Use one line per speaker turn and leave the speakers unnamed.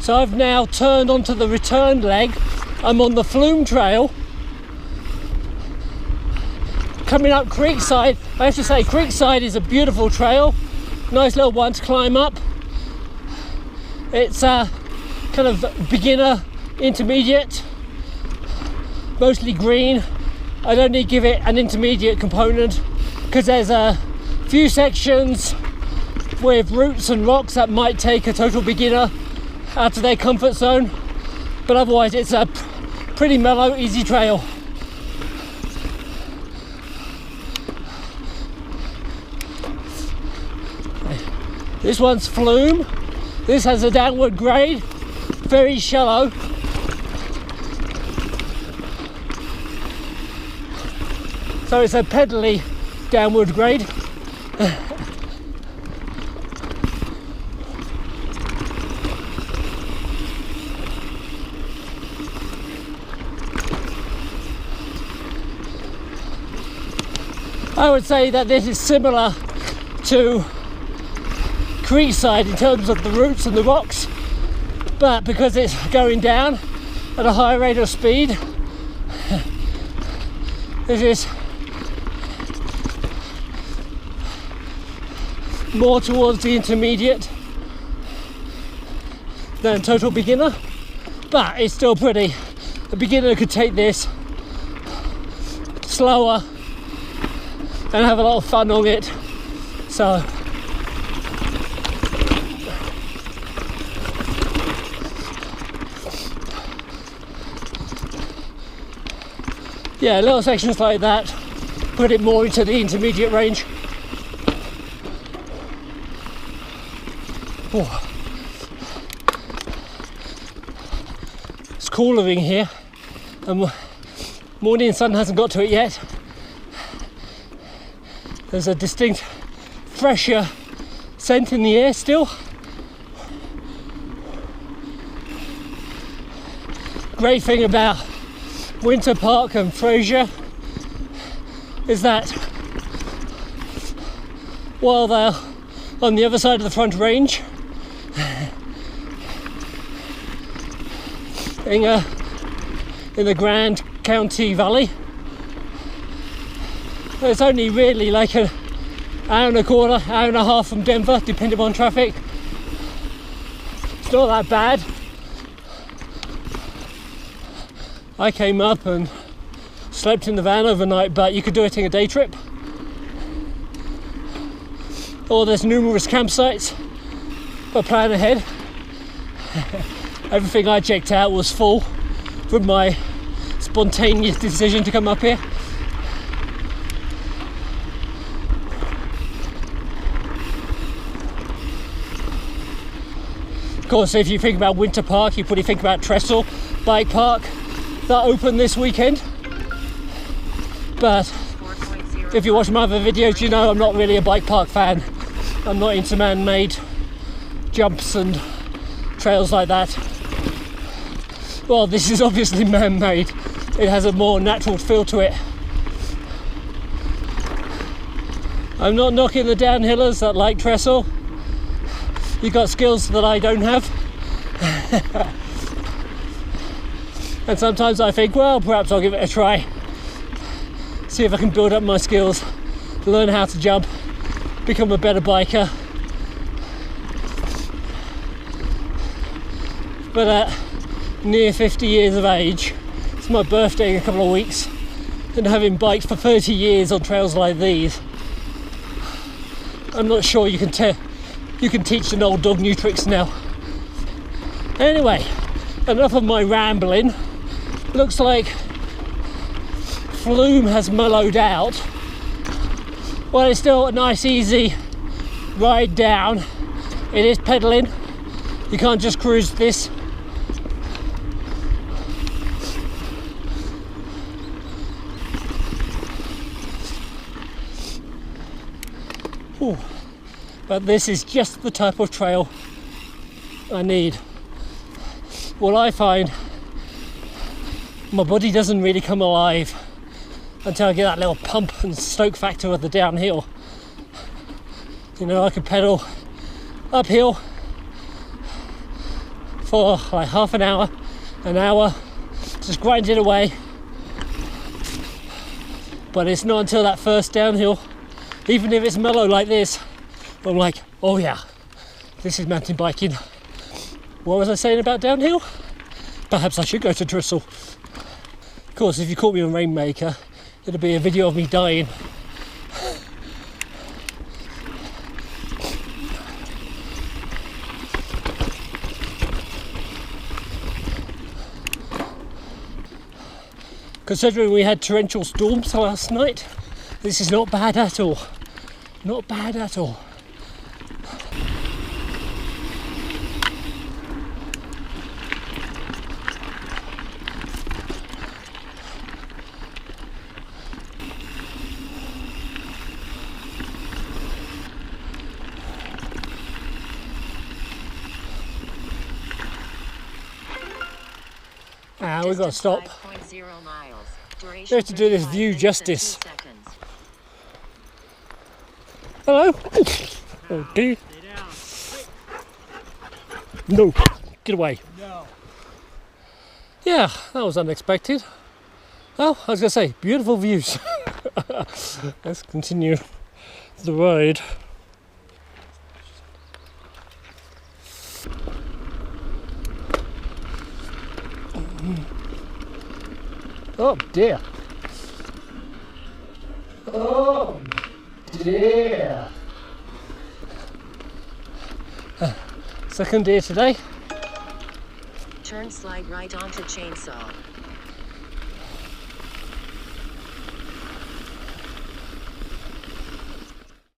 So I've now turned onto the return leg. I'm on the Flume Trail, coming up Creekside. I have to say, Creekside is a beautiful trail, nice little one to climb up. It's a kind of beginner intermediate, mostly green. I don't need to give it an intermediate component because there's a few sections with roots and rocks that might take a total beginner out of their comfort zone, but otherwise it's a pretty mellow, easy trail. This one's Flume. This has a downward grade, very shallow. So it's a pedally downward grade. I would say that this is similar to Creekside in terms of the roots and the rocks, but because it's going down at a higher rate of speed, this is more towards the intermediate than total beginner, but it's still pretty. A beginner could take this slower and have a lot of fun on it. So yeah, little sections like that put it more into the intermediate range. Oh. It's cooler in here, and morning sun hasn't got to it yet. There's a distinct fresher scent in the air still. Great thing about Winter Park and Fraser is that while they're on the other side of the front range, in the Grand County Valley, it's only really like an hour and a quarter, hour and a half from Denver, depending on traffic. It's not that bad. I came up and slept in the van overnight, but you could do it in a day trip. Or there's numerous campsites, but plan ahead. Everything I checked out was full from my spontaneous decision to come up here. Of course, if you think about Winter Park, you probably think about Trestle Bike Park that opened this weekend. But if you watch my other videos, you know I'm not really a bike park fan. I'm not into man-made jumps and trails like that. Well, this is obviously man-made. It has a more natural feel to it. I'm not knocking the downhillers that like Trestle. You got skills that I don't have. And sometimes I think, well, perhaps I'll give it a try. See if I can build up my skills, learn how to jump, become a better biker. But at near 50 years of age, it's my birthday in a couple of weeks, and having biked for 30 years on trails like these, I'm not sure you can teach an old dog new tricks now. Anyway, enough of my rambling. Looks like Flume has mellowed out. Well, it's still a nice easy ride down. It is pedaling. You can't just cruise this. Ooh. But this is just the type of trail I need. What I find, my body doesn't really come alive until I get that little pump and stoke factor of the downhill. You know, I can pedal uphill for like half an hour, just grinding away. But it's not until that first downhill, even if it's mellow like this, I'm like, oh yeah, this is mountain biking. What was I saying about downhill? Perhaps I should go to Drissel. Of course, if you caught me on Rainmaker, it'll be a video of me dying. Considering we had torrential storms last night, this is not bad at all. Not bad at all. We've got to stop. We have to do this view justice. Hello? Oh dear. No, get away. No. Yeah, that was unexpected. Well, I was going to say, beautiful views. Let's continue the ride. Oh dear. Oh dear. Second day today.
Turn slide right onto chainsaw.